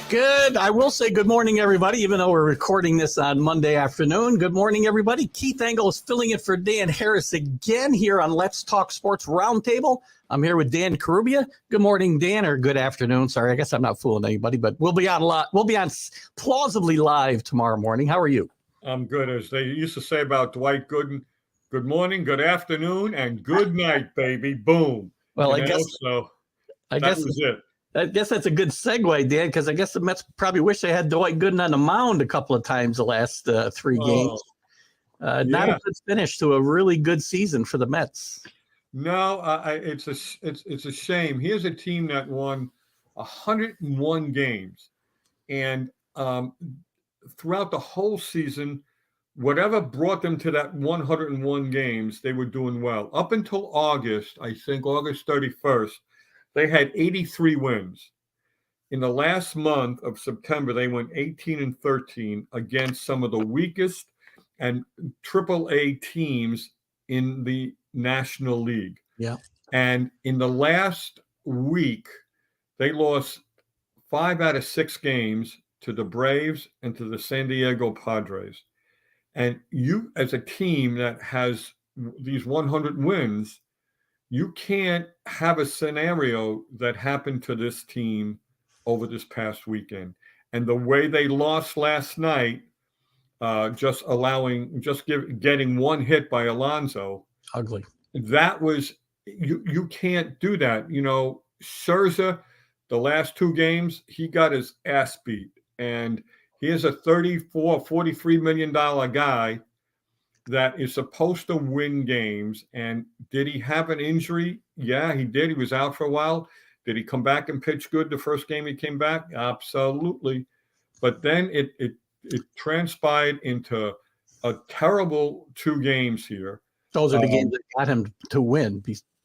Good. I will say good morning, everybody, even though we're recording this on Monday afternoon. Good morning, everybody. Keith Engel is filling in for Dan Harris again here on Let's Talk Sports Roundtable. I'm here with Dan Carubia. Good morning, Dan, or good afternoon. Sorry, I guess I'm not fooling anybody, but we'll be on plausibly live tomorrow morning. How are you? I'm good. As they used to say about Dwight Gooden, good morning, good afternoon, and good night, baby. Boom. Well, I guess was it. I guess that's a good segue, Dan, because I guess the Mets probably wish they had Dwight Gooden on the mound a couple of times the last three games. Not a good finish to a really good season for the Mets. No, it's a shame. Here's a team that won 101 games, and throughout the whole season, whatever brought them to that 101 games, they were doing well. Up until August, I think August 31st, they had 83 wins. In the last month of September, they went 18-13 against some of the weakest and AAA teams in the National League. Yeah. And in the last week, they lost 5 out of 6 games to the Braves and to the San Diego Padres. And you, as a team that has these 100 wins, you can't have a scenario that happened to this team over this past weekend. And the way they lost last night, getting one hit by Alonso. Ugly. That was, you can't do that. You know, Scherzer, the last 2 games, he got his ass beat. And he is a $43 million guy that is supposed to win games. And did he have an injury? Yeah, he did. He was out for a while. Did he come back and pitch good the first game he came back? Absolutely. But then it transpired into a terrible 2 games here. Those are the games that got him to win.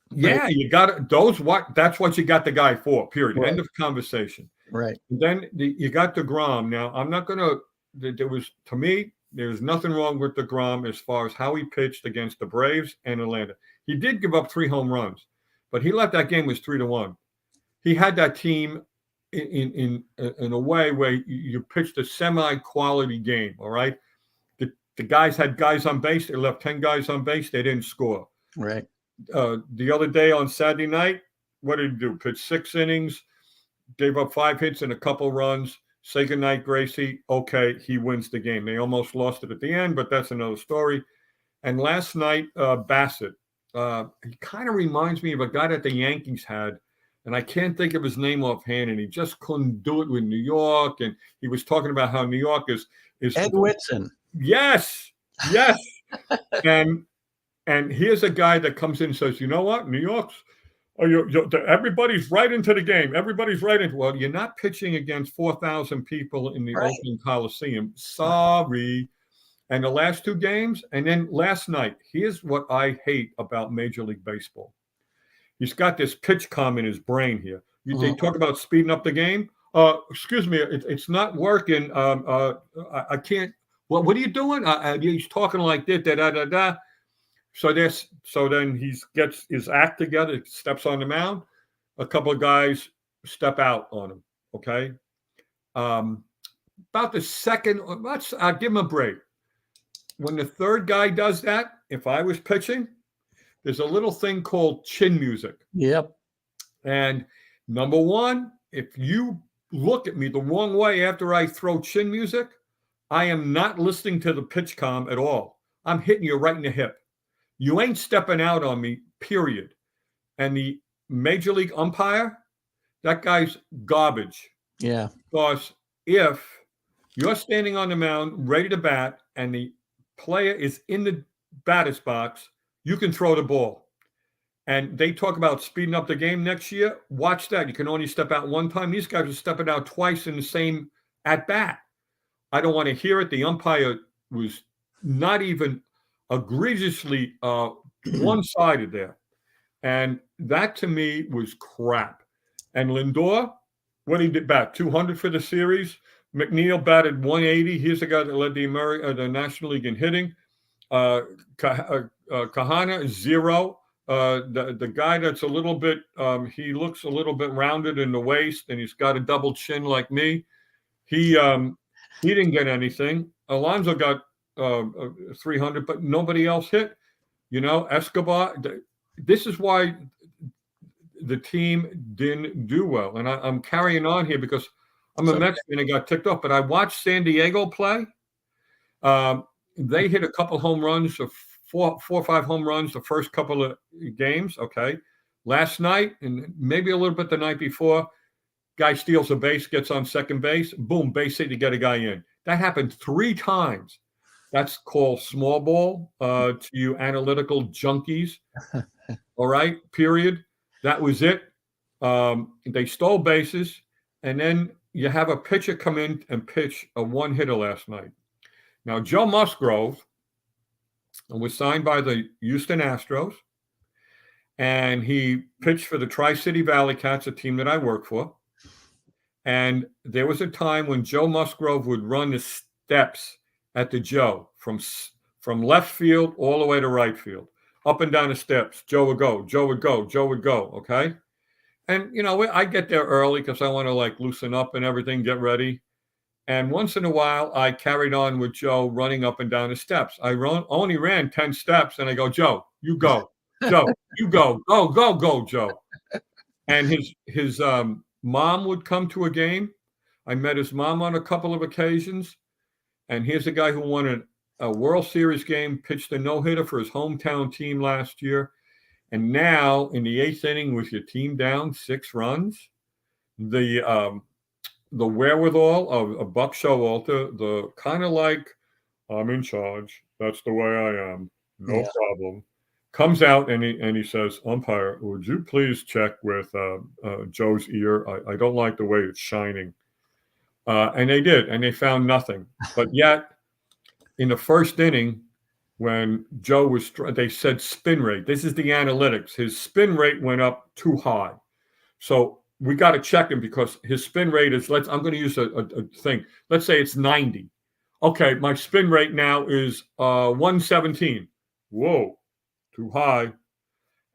Yeah, you got those. That's what you got the guy for. Period. Right. End of conversation. Right. And then you got DeGrom. Now, I'm not going to. To me, there's nothing wrong with DeGrom as far as how he pitched against the Braves and Atlanta. He did give up 3 home runs, but he left that game was 3-1. He had that team in a way where you pitched a semi-quality game. All right, the guys had guys on base. They left 10 guys on base. They didn't score. Right. The other day on Saturday night, what did he do? Pitched 6 innings, gave up 5 hits and a couple runs. Say goodnight, Gracie. Okay, he wins the game. They almost lost it at the end, but that's another story. And last night, Bassett, he kind of reminds me of a guy that the Yankees had, and I can't think of his name offhand, and he just couldn't do it with New York. And he was talking about how New York is Ed Whitson. Yes. and here's a guy that comes in and says, you know what, New York's, everybody's right into the game. Everybody's right into. Well, you're not pitching against 4,000 people in the Oakland Coliseum. Sorry. And the last 2 games, and then last night, here's what I hate about Major League Baseball. He's got this pitch com in his brain here. They talk about speeding up the game. Excuse me, it's not working. I can't. Well, what are you doing? He's talking like this, da-da-da-da. So then he gets his act together, steps on the mound. A couple of guys step out on him. Okay. About the second, I'll give him a break. When the third guy does that, if I was pitching, there's a little thing called chin music. Yep. And number one, if you look at me the wrong way after I throw chin music, I am not listening to the pitch com at all. I'm hitting you right in the hip. You ain't stepping out on me, period. And the Major League umpire, that guy's garbage. Yeah. Because if you're standing on the mound ready to bat and the player is in the batter's box, you can throw the ball. And they talk about speeding up the game next year. Watch that. You can only step out one time. These guys are stepping out twice in the same at bat. I don't want to hear it. The umpire was not even egregiously one-sided there. And that to me was crap. And Lindor, what he did bat 200 for the series. McNeil batted 180. He's the guy that led the National League in hitting. Kahana 0. The guy that's a little bit, he looks a little bit rounded in the waist, and he's got a double chin like me. He didn't get anything. Alonso got 300, but nobody else hit. Escobar. This is why the team didn't do well. And I'm carrying on here because I'm a Mets fan and got ticked off. But I watched San Diego play. They hit a couple home runs, four or five home runs the first couple of games. Okay. Last night, and maybe a little bit the night before, guy steals a base, gets on second base, boom, base hit to get a guy in. That happened 3 times. That's called small ball to you analytical junkies. All right, period. That was it. They stole bases, and then you have a pitcher come in and pitch a one-hitter last night. Now, Joe Musgrove was signed by the Houston Astros, and he pitched for the Tri-City Valley Cats, a team that I work for. And there was a time when Joe Musgrove would run the steps at the Joe from left field all the way to right field, up and down the steps. Joe would go, Joe would go, Joe would go. Okay. And, I get there early because I want to loosen up and everything, get ready. And once in a while, I carried on with Joe running up and down the steps. I only ran 10 steps, and I go, Joe, you go. Joe, you go. Go, Joe. And his mom would come to a game. I met his mom on a couple of occasions. And here's a guy who won a World Series game, pitched a no-hitter for his hometown team last year. And now, in the 8th inning, with your team down 6 runs, the wherewithal of Buck Showalter, the kind of I'm in charge. That's the way I am. No problem. Comes out and he says, umpire, would you please check with Joe's ear? I don't like the way it's shining. And they did, and they found nothing. But yet, in the first inning, when Joe they said spin rate. This is the analytics. His spin rate went up too high. So we got to check him because his spin rate is, I'm going to use a thing. Let's say it's 90. Okay, my spin rate now is 117. Whoa, too high.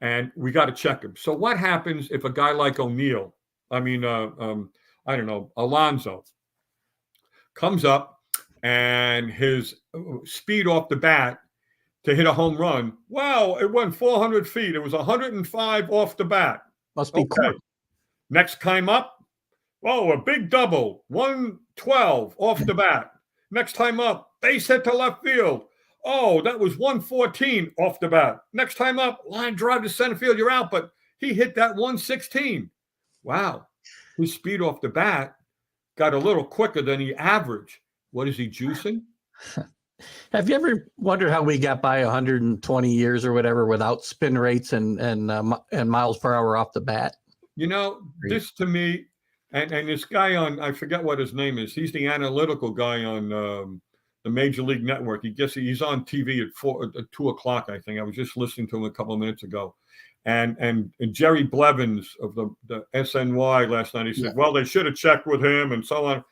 And we got to check him. So what happens if a guy like Alonso comes up and his speed off the bat to hit a home run? Wow, it went 400 feet. It was 105 off the bat. Must be cool. Next time up, a big double, 112 off the bat. Next time up, base hit to left field. Oh, that was 114 off the bat. Next time up, line drive to center field, you're out, but he hit that 116. Wow. His speed off the bat got a little quicker than the average. What is he juicing? Have you ever wondered how we got by 120 years or whatever without spin rates and miles per hour off the bat? This to me, and this guy I forget what his name is. He's the analytical guy on the Major League Network. He's on TV at 2 o'clock, I think. I was just listening to him a couple of minutes ago. And Jerry Blevins of the SNY last night, he said, well, they should have checked with him and so on.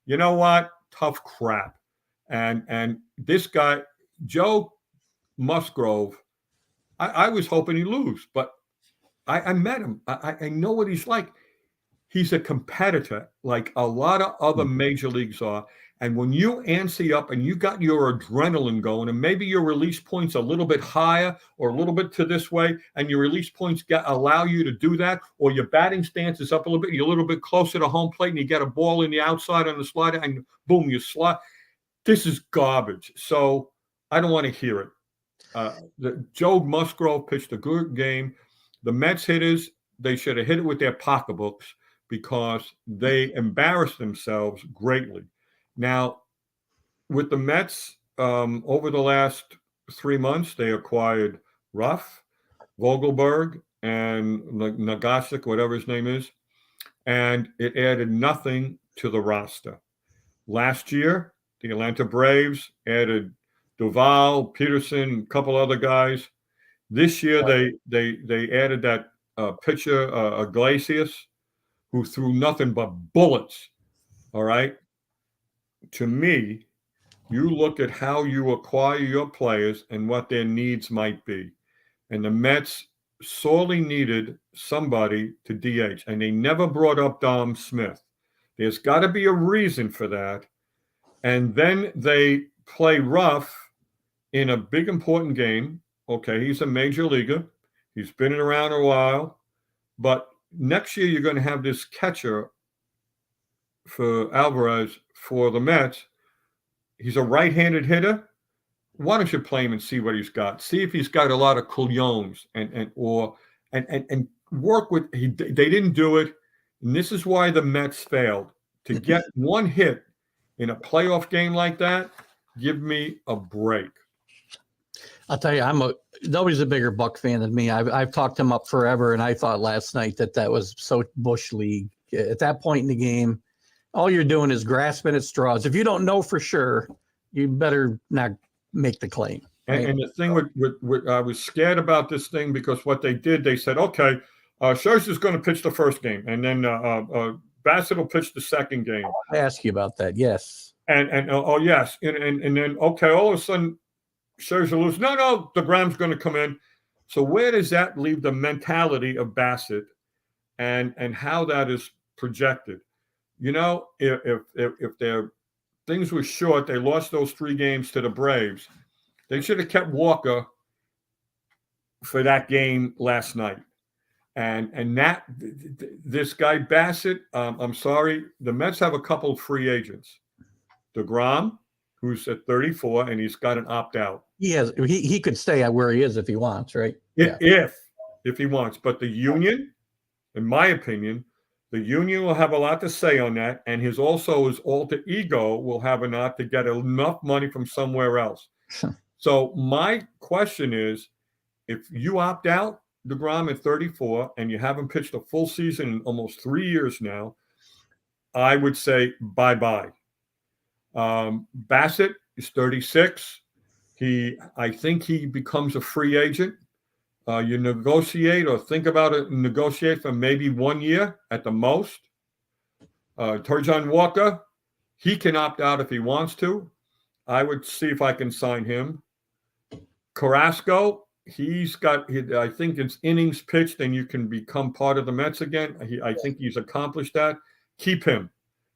You know what? Tough crap. And this guy, Joe Musgrove, I was hoping he'd lose, but I met him. I know what he's like. He's a competitor like a lot of other major leagues are. And when you antsy up and you got your adrenaline going, and maybe your release points a little bit higher or a little bit to this way, and your release points allow you to do that, or your batting stance is up a little bit, you're a little bit closer to home plate, and you get a ball in the outside on the slider, and boom, you slide. This is garbage. So I don't want to hear it. Joe Musgrove pitched a good game. The Mets hitters, they should have hit it with their pocketbooks because they embarrassed themselves greatly. Now, with the Mets, over the last 3 months, they acquired Ruff, Vogelberg, and Nagasic, whatever his name is, and it added nothing to the roster. Last year, the Atlanta Braves added Duval, Peterson, a couple other guys. This year, they added that pitcher, Iglesias, who threw nothing but bullets. All right. To me, you look at how you acquire your players and what their needs might be. And the Mets sorely needed somebody to DH, and they never brought up Dom Smith. There's got to be a reason for that. And then they play rough in a big, important game. Okay, he's a major leaguer. He's been around a while. But next year, you're going to have this catcher for Alvarez for the Mets. He's a right-handed hitter. Why don't you play him and see what he's got? See if he's got a lot of coulones and work with. They didn't do it, and this is why the Mets failed. To get one hit in a playoff game like that, give me a break. I'll tell you, nobody's a bigger Buck fan than me. I've talked him up forever, and I thought last night that was so Bush League. At that point in the game, all you're doing is grasping at straws. If you don't know for sure, you better not make the claim. Right? And the thing I was scared about this thing because what they did, they said, okay, Scherzer's going to pitch the first game, and then Bassett will pitch the second game. I ask you about that, yes. And yes, and then okay, all of a sudden Scherzer loses. No, DeGrom's going to come in. So where does that leave the mentality of Bassett, and how that is projected? You know, if their things were short, they lost those 3 games to the Braves. They should have kept Walker for that game last night. And that this guy Bassett, I'm sorry, the Mets have a couple of free agents. DeGrom, who's at 34, and he's got an opt-out. He could stay at where he is if he wants, right? If he wants. But the union, in my opinion, the union will have a lot to say on that, and his alter ego will have a lot to get enough money from somewhere else. So my question is, if you opt out, DeGrom at 34, and you haven't pitched a full season in almost 3 years now, I would say bye-bye. Bassett is 36. I think he becomes a free agent. You negotiate or think about it, negotiate for maybe 1 year at the most. Turgeon Walker, he can opt out if he wants to. I would see if I can sign him. Carrasco, I think it's innings pitched and you can become part of the Mets again. I think he's accomplished that. Keep him.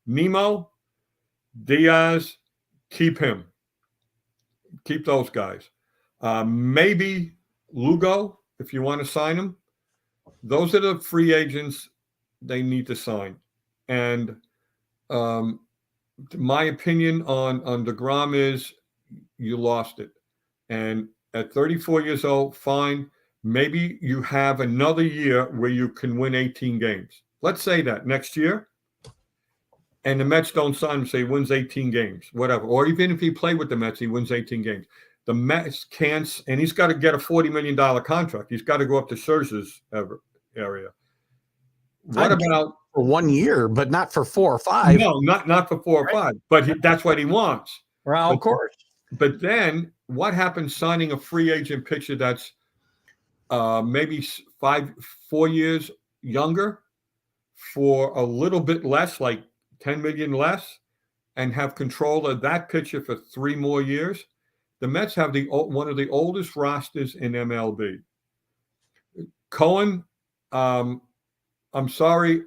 Nemo, Diaz, keep him. Keep those guys. Maybe Lugo, if you want to sign him. Those are the free agents they need to sign. And my opinion on DeGrom is you lost it. And at 34 years old, fine. Maybe you have another year where you can win 18 games. Let's say that next year. And the Mets don't sign him, say he wins 18 games, whatever. Or even if he played with the Mets, he wins 18 games. The Mets can't, and he's got to get a $40 million contract. He's got to go up to Scherzer's area. What about for 1 year, but not for 4 or 5? No, not for 4 or 5. But that's what he wants. Well, of course. But then what happens signing a free agent pitcher that's maybe 4 years younger for a little bit less, like 10 million less, and have control of that pitcher for 3 more years? The Mets have one of the oldest rosters in MLB. Cohen, I'm sorry,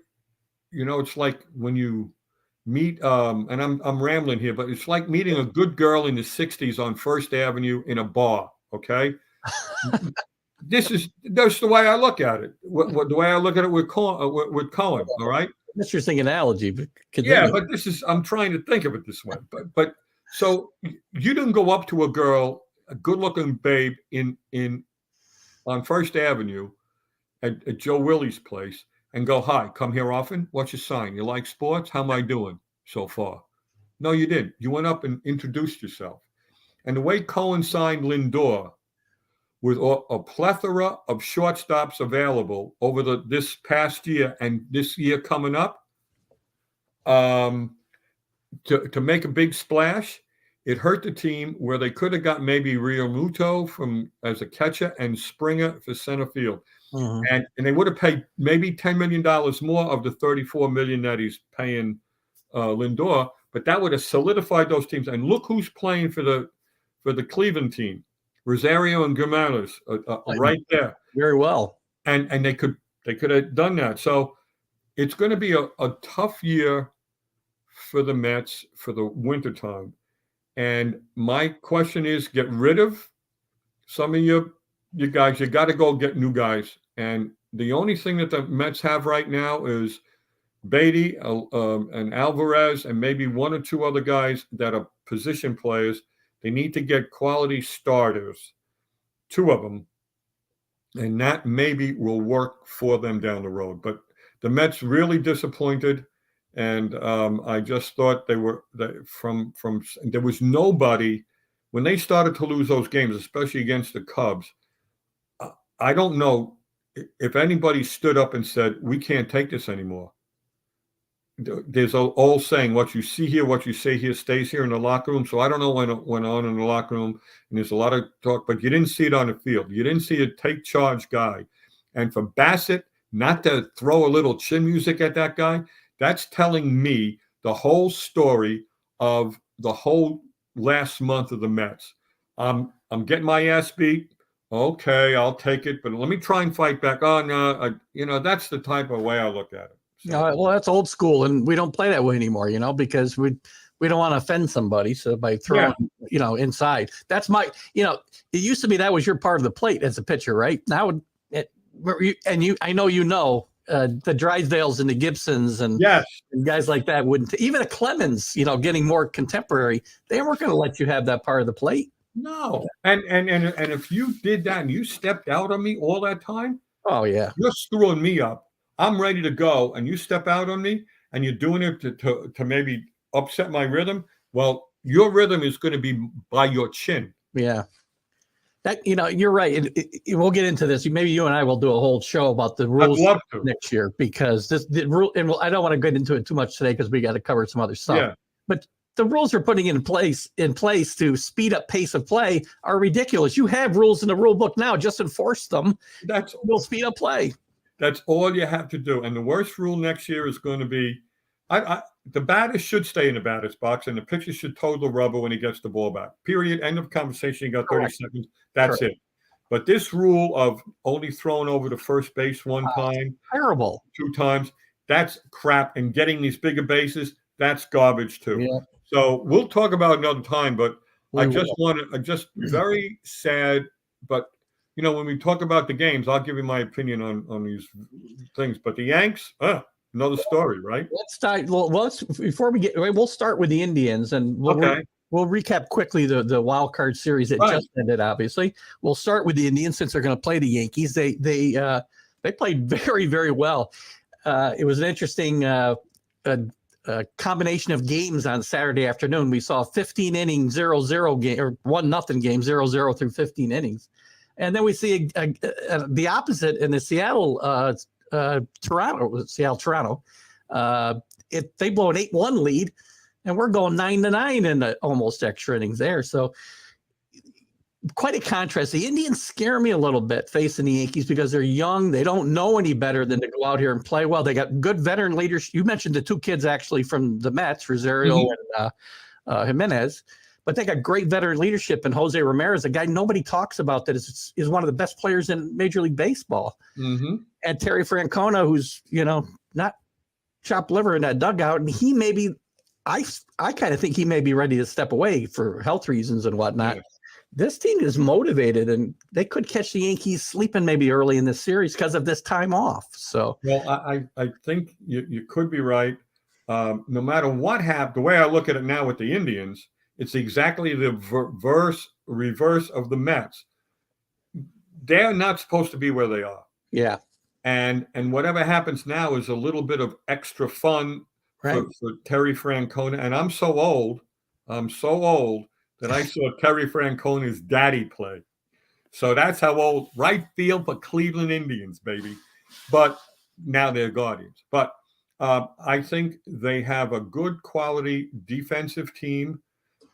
it's like when you meet, and I'm rambling here, but it's like meeting a good girl in the 60s on First Avenue in a bar, okay? That's the way I look at it. The way I look at it with Cohen, all right? Interesting analogy. But I'm trying to think of it this way. But so you didn't go up to a girl, a good-looking babe on First Avenue at Joe Willie's place and go, hi, come here often? What's your sign? You like sports? How am I doing so far? No, you didn't. You went up and introduced yourself. And the way Cohen signed Lindor, with a plethora of shortstops available over this past year and this year coming up, to make a big splash, it hurt the team where they could have got maybe Realmuto as a catcher and Springer for center field. Mm-hmm. And they would have paid maybe $10 million more of the $34 million that he's paying Lindor, but that would have solidified those teams. And look who's playing for the Cleveland team. Rosario and Giménez right there. Very well. And they could have done that. So it's going to be a tough year for the Mets for the wintertime. And my question is, get rid of some of your guys. You got to go get new guys. And the only thing that the Mets have right now is Beatty and Alvarez and maybe one or two other guys that are position players. They need to get quality starters, two of them, and that maybe will work for them down the road. But the Mets really disappointed, and I just thought there was nobody when they started to lose those games, especially against the Cubs. I don't know if anybody stood up and said, we can't take this anymore. There's an old saying, what you see here, what you say here stays here in the locker room. So I don't know when it went on in the locker room, and there's a lot of talk, but you didn't see it on the field. You didn't see a take charge guy. And for Bassett not to throw a little chin music at that guy, that's telling me the whole story of the whole last month of the Mets. I'm getting my ass beat. Okay, I'll take it, but let me try and fight back. Oh, no, that's the type of way I look at it. So. Well, that's old school, and we don't play that way anymore, because we don't want to offend somebody. So by throwing, inside, that's my, it used to be that was your part of the plate as a pitcher, right? Now, I know the Drysdales and the Gibsons and guys like that wouldn't, even a Clemens, getting more contemporary, they weren't going to let you have that part of the plate. No, and if you did that and you stepped out on me all that time, oh yeah, you're screwing me up. I'm ready to go, and you step out on me, and you're doing it to maybe upset my rhythm. Well, your rhythm is going to be by your chin. Yeah, that you're right. We'll get into this. Maybe you and I will do a whole show about the rules next year, because the rule. And I don't want to get into it too much today because we got to cover some other stuff. Yeah. But the rules we're putting in place to speed up pace of play are ridiculous. You have rules in the rule book now. Just enforce them. Will speed up play. That's all you have to do. And the worst rule next year is going to be, the batter should stay in the batter's box, and the pitcher should toe the rubber when he gets the ball back. Period. End of conversation. You got 30 seconds. That's it. But this rule of only throwing over to first base one time, terrible, 2 times, that's crap. And getting these bigger bases, that's garbage too. Yeah. So we'll talk about another time. But I'm just very sad. But when we talk about the games, I'll give you my opinion on these things. But the Yanks, another story, right? Let's start. Well, before we get, we'll start with the Indians, and we'll recap quickly the wild card series that just ended. Obviously, we'll start with the Indians since they're going to play the Yankees. They played very, very well. It was an interesting combination of games on Saturday afternoon. We saw a 15 inning 0-0 game, or 1-0 game, 0-0 through 15 innings. And then we see the opposite in the Seattle Toronto. They blow an 8-1 lead, and we're going 9-9 in the almost extra innings there. So quite a contrast. The Indians scare me a little bit facing the Yankees because they're young. They don't know any better than to go out here and play well. They got good veteran leaders. You mentioned the 2 kids actually from the Mets, Rosario and Jimenez. But they got great veteran leadership in Jose Ramirez, a guy nobody talks about that is one of the best players in Major League Baseball. Mm-hmm. And Terry Francona, who's, not chopped liver in that dugout. And he may be, I kind of think he may be ready to step away for health reasons and whatnot. Yeah. This team is motivated, and they could catch the Yankees sleeping maybe early in this series because of this time off. So, well, I think you could be right. No matter what happened, the way I look at it now with the Indians, it's exactly the reverse of the Mets. They're not supposed to be where they are. Yeah. And whatever happens now is a little bit of extra fun for Terry Francona. And I'm so old that I saw Terry Francona's daddy play. So that's how old. Right field for Cleveland Indians, baby. But now they're Guardians. But I think they have a good quality defensive team.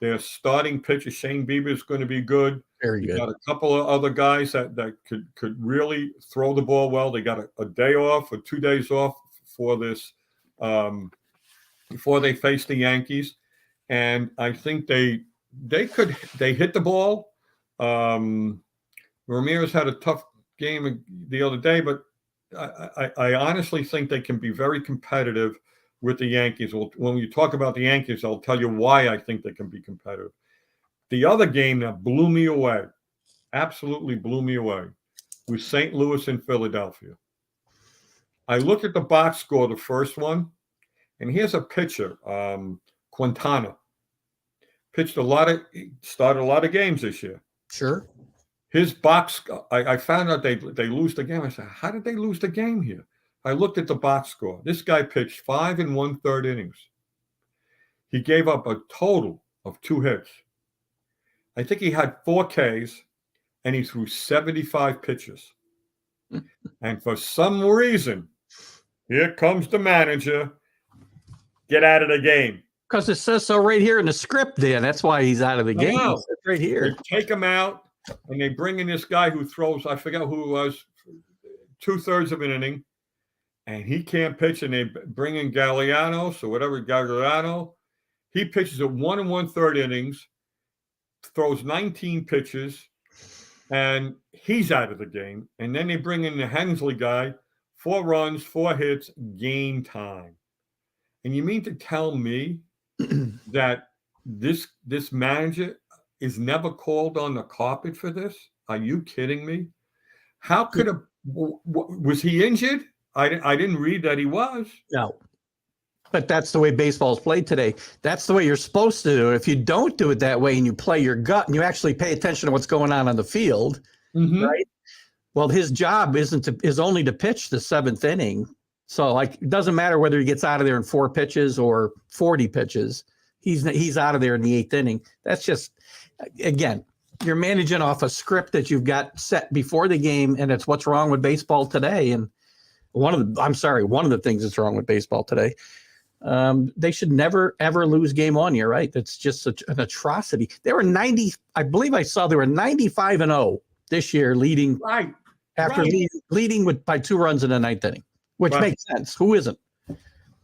Their starting pitcher, Shane Bieber, is going to be good. Very good. Got a couple of other guys that could really throw the ball well. They got a day off or 2 days off for this before they face the Yankees, and I think they hit the ball. Ramirez had a tough game the other day, but I honestly think they can be very competitive with the Yankees. When you talk about the Yankees, I'll tell you why I think they can be competitive. The other game that blew me away, absolutely blew me away, was St. Louis and Philadelphia. I looked at the box score, the first one, and here's a pitcher, Quintana. Started a lot of games this year. Sure. His box, I found out they lose the game. I said, how did they lose the game here? I looked at the box score. This guy pitched 5 1/3 innings. He gave up a total of 2 hits. I think he had 4 Ks, and he threw 75 pitches. And for some reason, here comes the manager. Get out of the game. Because it says so right here in the script, Dan. That's why he's out of the game. No. It's right here. They take him out, and they bring in this guy who throws, I forget who it was, 2/3 of an inning, and he can't pitch, and they bring in Gagliano. He pitches at 1 1/3 innings, throws 19 pitches, and he's out of the game. And then they bring in the Hensley guy, 4 runs, 4 hits, game time. And you mean to tell me that this manager is never called on the carpet for this? Are you kidding me? How could was he injured? I didn't read that he was. No. But that's the way baseball is played today. That's the way you're supposed to do it. If you don't do it that way and you play your gut and you actually pay attention to what's going on the field, right? Well, his job is only to pitch the 7th inning. So like, it doesn't matter whether he gets out of there in 4 pitches or 40 pitches. He's out of there in the 8th inning. That's just, again, you're managing off a script that you've got set before the game, and it's what's wrong with baseball today. And one of the things that's wrong with baseball today. They should never, ever lose game 1. You're right. That's just an atrocity. They were 90. I believe I saw they were 95-0 this year, leading by 2 runs in the 9th inning, which makes sense. Who isn't?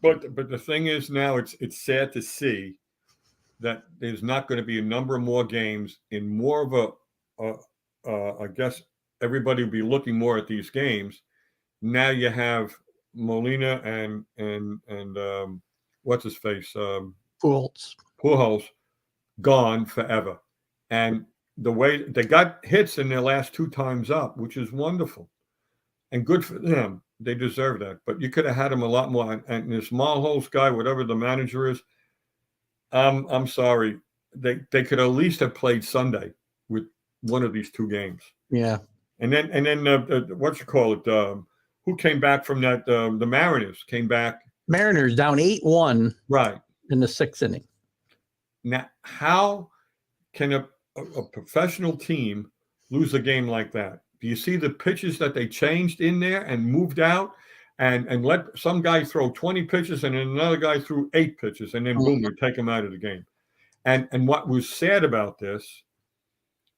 But the thing is now it's sad to see that there's not going to be a number of more games in more of I guess everybody will be looking more at these games. Now you have Molina and what's his face? Pujols gone forever. And the way they got hits in their last 2 times up, which is wonderful and good for them. They deserve that. But you could have had him a lot more. And this Mulholland guy, whatever the manager is, I'm sorry. They could at least have played Sunday with one of these 2 games. Yeah. And then what you call it? Who came back from that? The Mariners came back. Mariners down 8-1 right in the 6th inning. Now, how can a professional team lose a game like that? Do you see the pitches that they changed in there and moved out and let some guy throw 20 pitches and then another guy threw 8 pitches and then boom, you take him out of the game. And what was sad about this,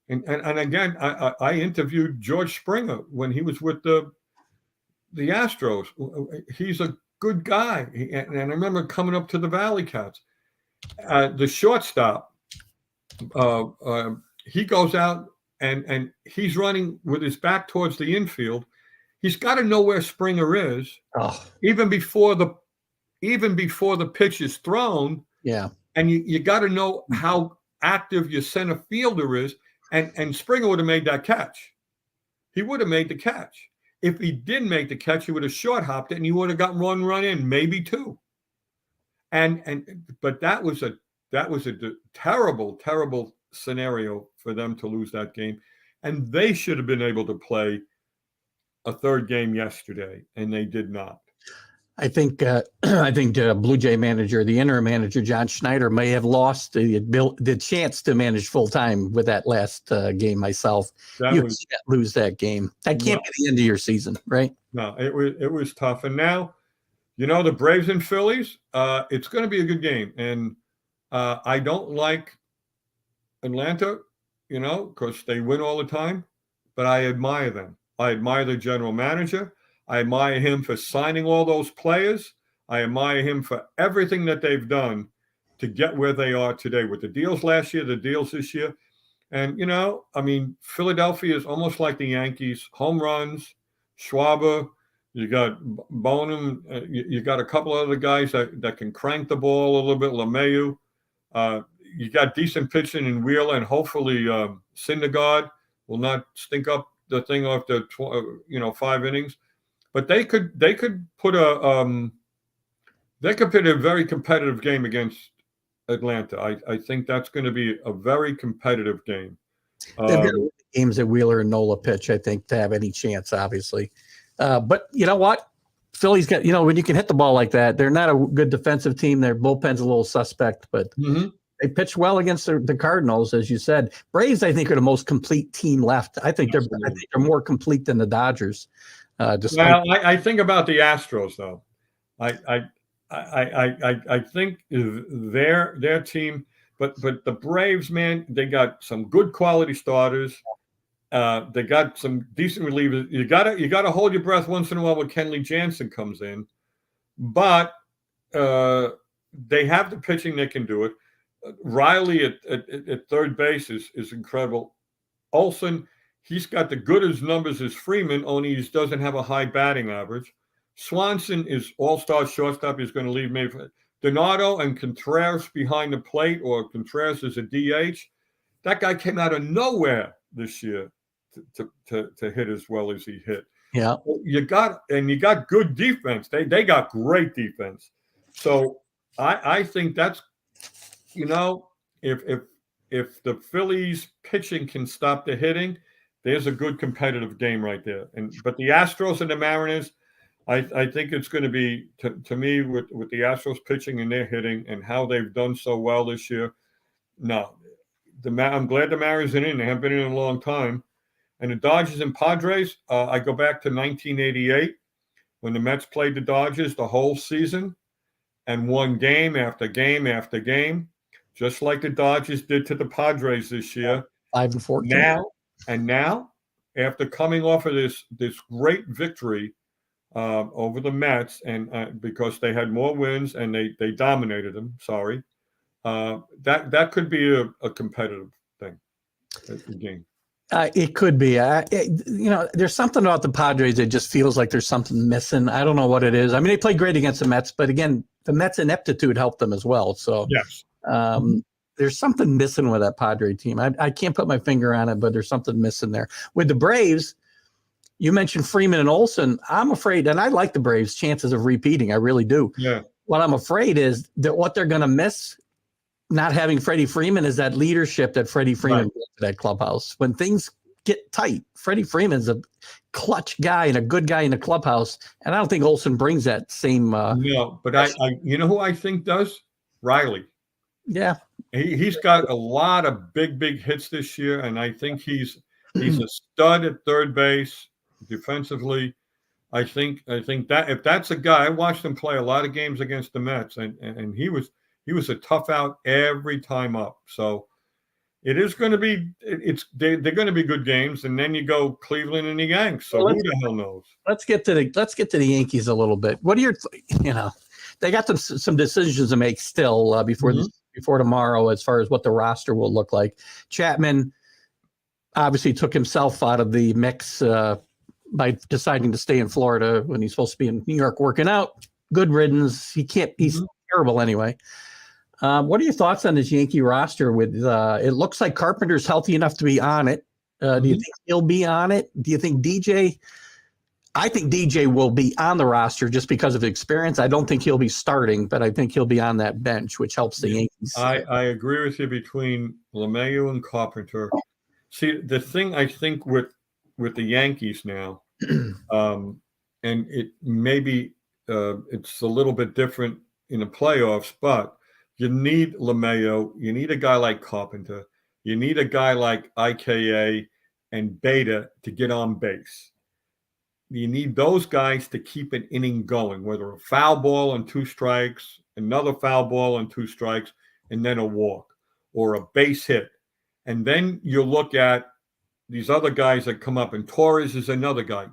and again, I interviewed George Springer when he was with the Astros. He's a good guy. And I remember coming up to the Valley Cats. The shortstop, he goes out and he's running with his back towards the infield. He's got to know where Springer is, even before the pitch is thrown. Yeah, and you got to know how active your center fielder is. And Springer would have made that catch. He would have made the catch. If he didn't make the catch, he would have short hopped it, and he would have gotten 1 run in, maybe 2. But that was a terrible, terrible scenario for them to lose that game, and they should have been able to play a 3rd game yesterday, and they did not. I think the Blue Jay manager, the interim manager, John Schneider, may have lost the chance to manage full time with that last game. Myself, you can't lose that game. That can't be the end of your season, right? No, it was tough. And now, the Braves and Phillies. It's going to be a good game, and I don't like Atlanta, because they win all the time. But I admire them. I admire the general manager. I admire him for signing all those players. I admire him for everything that they've done to get where they are today with the deals last year, the deals this year. And, Philadelphia is almost like the Yankees, home runs, Schwarber, You got Bonham. You got a couple other guys that can crank the ball a little bit. LeMahieu. You got decent pitching in Wheeler, and hopefully Syndergaard will not stink up the thing after 5 innings. But they could put a very competitive game against Atlanta. I think that's going to be a very competitive game. They've got to win the games that Wheeler and Nola pitch, I think, to have any chance, obviously. But you know what? Philly's got, when you can hit the ball like that, they're not a good defensive team. Their bullpen's a little suspect, but they pitched well against the Cardinals, as you said. Braves, I think, are the most complete team left. I think they're more complete than the Dodgers. I think about the Astros, though. I think their team, but the Braves, man, they got some good quality starters. They got some decent relievers. You gotta hold your breath once in a while when Kenley Jansen comes in, but they have the pitching that can do it. Riley at third base is incredible. Olsen, he's got the good as numbers as Freeman, only he doesn't have a high batting average. Swanson is all-star shortstop. He's going to leave me. Donato and Contreras behind the plate, or Contreras is a DH. That guy came out of nowhere this year to hit as well as he hit. Yeah, you got good defense. They got great defense. So I think that's, if the Phillies pitching can stop the hitting, there's a good competitive game right there. But the Astros and the Mariners, I think it's going to be, to me, with the Astros pitching and their hitting and how they've done so well this year. No, I'm glad the Mariners are in. They haven't been in a long time. And the Dodgers and Padres, I go back to 1988 when the Mets played the Dodgers the whole season and won game after game after game, just like the Dodgers did to the Padres this year. 5-14. Now, after coming off of this great victory over the Mets, and because they had more wins and they dominated them, that could be a competitive thing, a game. It could be. There's something about the Padres that just feels like there's something missing. I don't know what it is. I mean, they played great against the Mets, but again, the Mets' ineptitude helped them as well. So yes, there's something missing with that Padre team. I can't put my finger on it, but there's something missing there. With the Braves, you mentioned Freeman and Olsen. I'm afraid, and I like the Braves' chances of repeating. I really do. Yeah. What I'm afraid is that what they're going to miss, not having Freddie Freeman, is that leadership that Freddie Freeman brought to that clubhouse. When things get tight, Freddie Freeman's a clutch guy and a good guy in the clubhouse, and I don't think Olsen brings that same. No, but I who I think does? Riley. Yeah, he's got a lot of big hits this year, and I think he's a stud at third base defensively. I think that if that's a guy, I watched him play a lot of games against the Mets, and he was a tough out every time up. So it is going to be they're going to be good games, and then you go Cleveland and the Yanks. So who the hell knows? Let's get to the Yankees a little bit. What are your they got some decisions to make still before tomorrow as far as what the roster will look like. Chapman obviously took himself out of the mix by deciding to stay in Florida when he's supposed to be in New York working out. Good riddance. He's terrible anyway. What are your thoughts on this Yankee roster? With it looks like Carpenter's healthy enough to be on it. Do you think he'll be on it? Do you think DJ? I think DJ will be on the roster just because of experience. I don't think he'll be starting, but I think he'll be on that bench, which helps the Yankees. I agree with you between LeMahieu and Carpenter. See, the thing I think with the Yankees now, and it maybe it's a little bit different in the playoffs, but you need LeMahieu, you need a guy like Carpenter, you need a guy like IKA and Beta to get on base. You need those guys to keep an inning going, whether a foul ball and 2 strikes, another foul ball and 2 strikes, and then a walk or a base hit. And then you look at these other guys that come up, and Torres is another guy.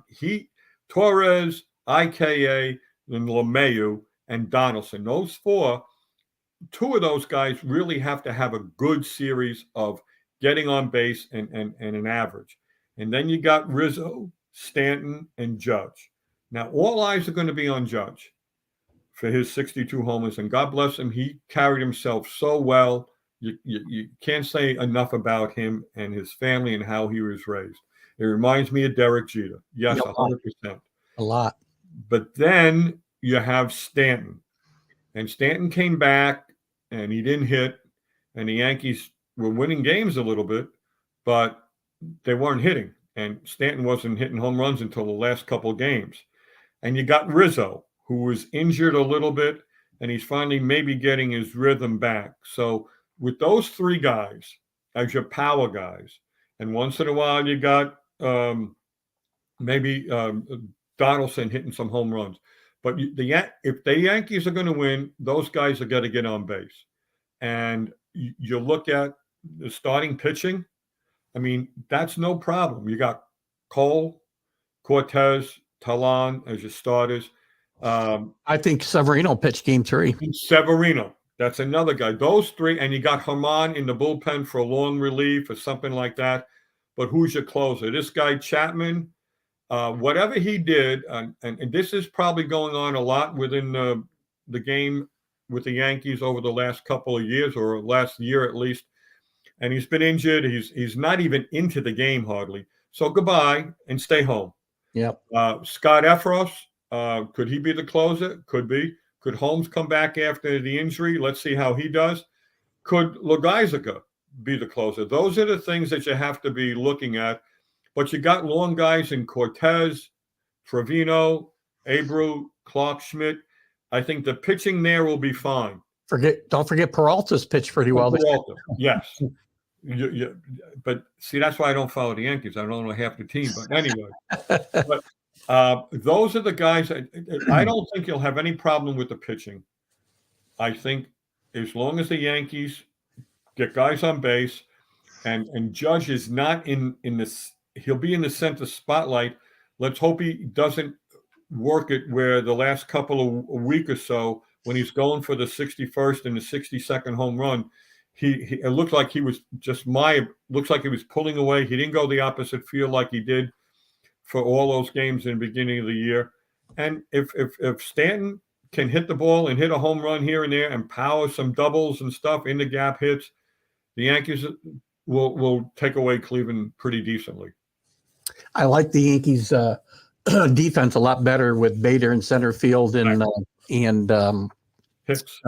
Torres, IKA, and LeMahieu, and Donaldson. Those 4, 2 of those guys really have to have a good series of getting on base and an average. And then you got Rizzo, Stanton, and Judge. Now, all eyes are going to be on Judge for his 62 homers, and God bless him. He carried himself so well. You can't say enough about him and his family and how he was raised. It reminds me of Derek Jeter. Yes, 100%. A lot. But then you have Stanton. And Stanton came back, and he didn't hit, and the Yankees were winning games a little bit, but they weren't hitting. And Stanton wasn't hitting home runs until the last couple of games. And you got Rizzo, who was injured a little bit, and he's finally maybe getting his rhythm back. So with those three guys as your power guys, and once in a while you got maybe Donaldson hitting some home runs. But if the Yankees are going to win, those guys are going to get on base. And you look at the starting pitching, I mean, that's no problem. You got Cole, Cortez, Talon as your starters. I think Severino pitched game 3. Severino, that's another guy. Those three, and you got Herman in the bullpen for a long relief or something like that. But who's your closer? This guy Chapman, whatever he did, and this is probably going on a lot within the game with the Yankees over the last couple of years, or last year at least. And he's been injured. He's not even into the game hardly. So goodbye and stay home. Yep. Scott Efros, could he be the closer? Could be. Could Holmes come back after the injury? Let's see how he does. Could Loaizaga be the closer? Those are the things that you have to be looking at. But you got long guys in Cortez, Trevino, Abreu, Clark Schmidt. I think the pitching there will be fine. Don't forget Peralta's pitched pretty well. Peralta, yes. But see, that's why I don't follow the Yankees. I don't know half the team. But anyway, those are the guys. I don't think you'll have any problem with the pitching. I think as long as the Yankees get guys on base, and Judge is not in this, he'll be in the center spotlight. Let's hope he doesn't work it where the last couple of a week or so, when he's going for the 61st and the 62nd home run, it looked like he was looks like he was pulling away. He didn't go the opposite field like he did for all those games in the beginning of the year. And if Stanton can hit the ball and hit a home run here and there and power some doubles and stuff in the gap hits, the Yankees will take away Cleveland pretty decently. I like the Yankees defense a lot better with Bader in center field and Hicks.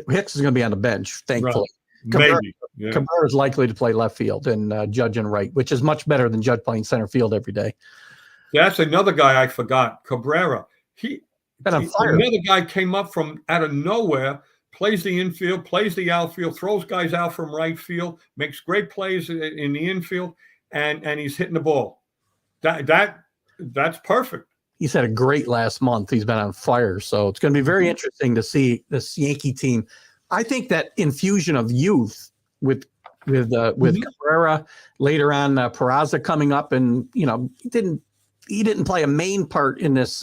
Hicks is going to be on the bench, thankfully. Right. Maybe. Yeah. Cabrera is likely to play left field and Judge and right, which is much better than Judge playing center field every day. That's another guy I forgot. Cabrera. Another guy came up from out of nowhere, plays the infield, plays the outfield, throws guys out from right field, makes great plays in the infield, and he's hitting the ball. That's perfect. He's had a great last month. He's been on fire. So it's going to be very interesting to see this Yankee team. I think that infusion of youth with Cabrera, later on Peraza coming up, and he didn't play a main part in this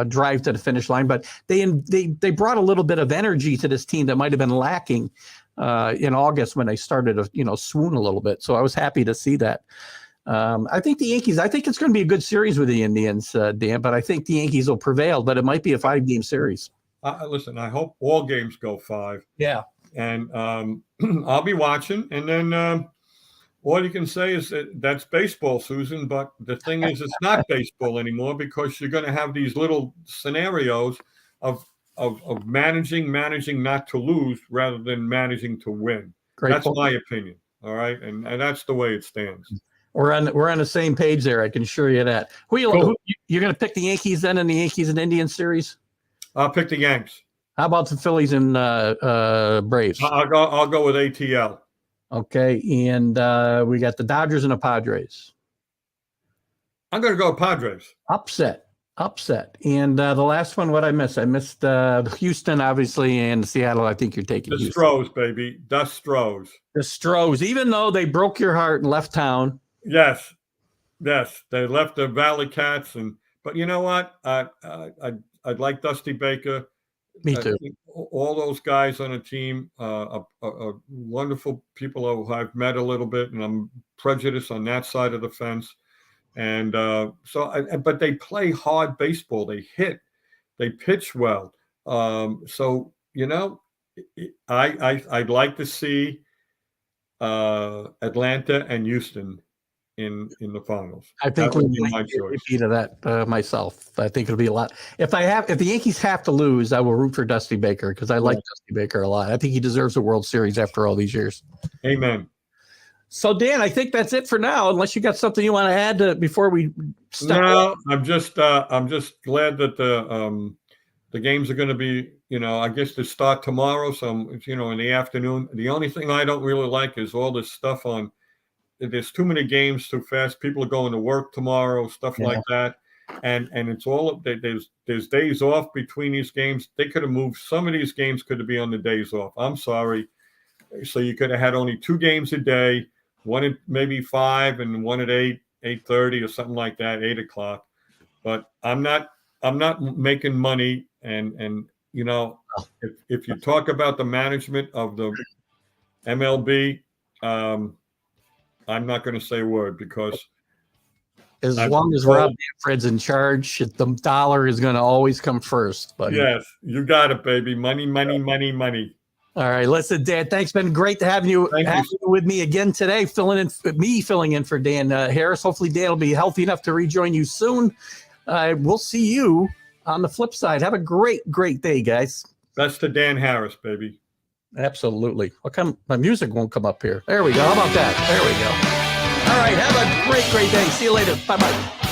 drive to the finish line, but they brought a little bit of energy to this team that might have been lacking in August when they started to swoon a little bit. So I was happy to see that. I think the Yankees, I think it's going to be a good series with the Indians, Dan, but I think the Yankees will prevail, but it might be a 5-game series. Listen, I hope all games go 5. Yeah. And I'll be watching. And then all you can say is that's baseball, Susan. But the thing is, it's not baseball anymore, because you're going to have these little scenarios of managing not to lose rather than managing to win. That's my opinion. All right. And that's the way it stands. We're on the same page there. I can assure you that. Who you're going to pick the Yankees then in the Yankees and Indians series? I'll pick the Yanks. How about the Phillies and Braves? I'll go with ATL. Okay, and we got the Dodgers and the Padres. I'm going to go Padres. Upset. And the last one, what I missed? I missed Houston, obviously, and Seattle. I think you're taking the Houston. Stros, baby. The Stros. The Stros, even though they broke your heart and left town. Yes, they left the Valley Cats, but you know what? I'd like Dusty Baker. Me too. All those guys on the team are wonderful people who I've met a little bit, and I'm prejudiced on that side of the fence. And but they play hard baseball. They hit, they pitch well. So I'd like to see Atlanta and Houston in the finals. I think that would be my choice. Repeat of that myself. I think it'll be a lot. If the Yankees have to lose, I will root for Dusty Baker because I like Dusty Baker a lot. I think he deserves a World Series after all these years. Amen. So Dan, I think that's it for now. Unless you got something you want to add before we start. No, I'm just glad that the games are going to be, I guess they start tomorrow. So in the afternoon. The only thing I don't really like is all this stuff on. There's too many games too fast. People are going to work tomorrow, stuff like that, and it's all there's days off between these games. They could have moved some of these games. Could have been on the days off. I'm sorry. So you could have had only 2 games a day, one at maybe 5 and one at 8:30 or something like that, 8 o'clock. But I'm not making money, and if you talk about the management of the MLB. I'm not going to say a word because as long as Rob Manfred's in charge, the dollar is going to always come first. Buddy. Yes, you got it, baby. Money, money, money, money. All right, listen, Dan. Thanks, been great to have you with me again today, filling in for Dan Harris. Hopefully, Dan will be healthy enough to rejoin you soon. We'll see you on the flip side. Have a great day, guys. That's to Dan Harris, baby. Absolutely. How come my music won't come up here? There we go. How about that? There we go. All right. Have a great day. See you later. Bye-bye.